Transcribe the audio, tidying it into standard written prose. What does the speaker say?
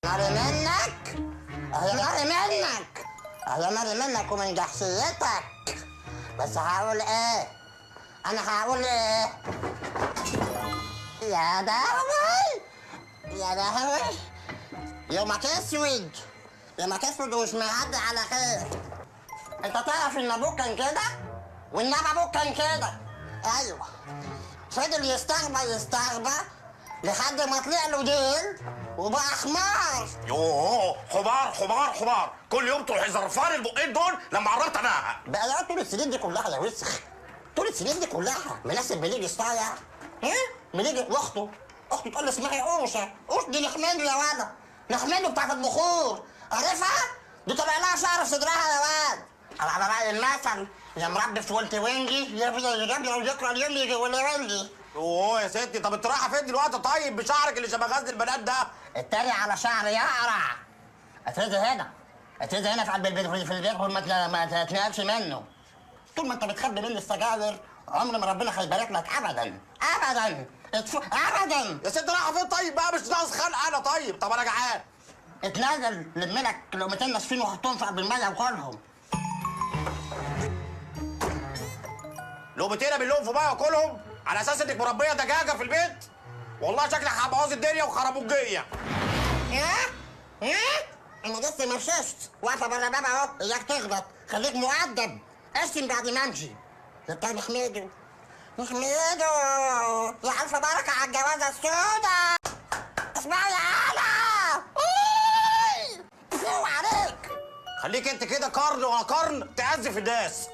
ناري منك، اهي ناري منك، اهي ناري منك ومن جحشيتك. بس هقول ايه؟ انا هقول ايه؟ يا دهوي يا دهوي، يومك اسود، يومك اسود ومش معدي على خير. انت تعرف ان ابوك كان كده؟ وانما ابوك كان كده. ايوه، فضل يستغبى لحد ما طلع له ديل وبقى حمار. يوه، حمار كل يوم تروح زرفان البقين دول لما قربت اناها. بقى يا طول السنين دي كلها يا وسخ، طول السنين دي كلها مناسب بليجي صايع. بليجي واخته تقول لي اسمعي اوشه، دي نحمده يا ولد، نحمده بتاعت البخور، عارفها؟ دي طلع لها شعر في صدرها يا واد. على رأي المثل، يا مربي في ولت وينجي يفضل يجيب لي وذكرى اليوم يجي ولا وينجي. اوه يا ستي، طب انت رايحه فين دلوقتي طيب بشعرك اللي شبه غزل البنات ده؟ اتريق على شعري يقرع. اتريق هنا في قلب البيت في البيت ما تتنقلش منه. طول ما انت بتخبي مني السجاير عمر ما ربنا هيبارك لك ابدا ابدا ابدا. يا ست رايحه فين طيب بقى؟ مش ناقص خلق انا طيب. طب انا جعان. اتنازل، لم لك لقمتين ناشفين وحطهم في قلب الميه وكلهم. لقمتين باللوم في بقى واكلهم على اساس انك مربيه دجاجه في البيت؟ والله شكلك هتبوظ الدنيا وخربوجيه. ايه؟ انا لسه ما مشيت، واقفه بره الباب اهو، اياك تغلط، خليك مؤدب، ارسم بعد ما امشي. انت نحمده يا الف بركه على الجوازه السوداء. اسمعوا يا علا، فو عليك. خليك انت كده قرن ورا قرن تأذي في الناس.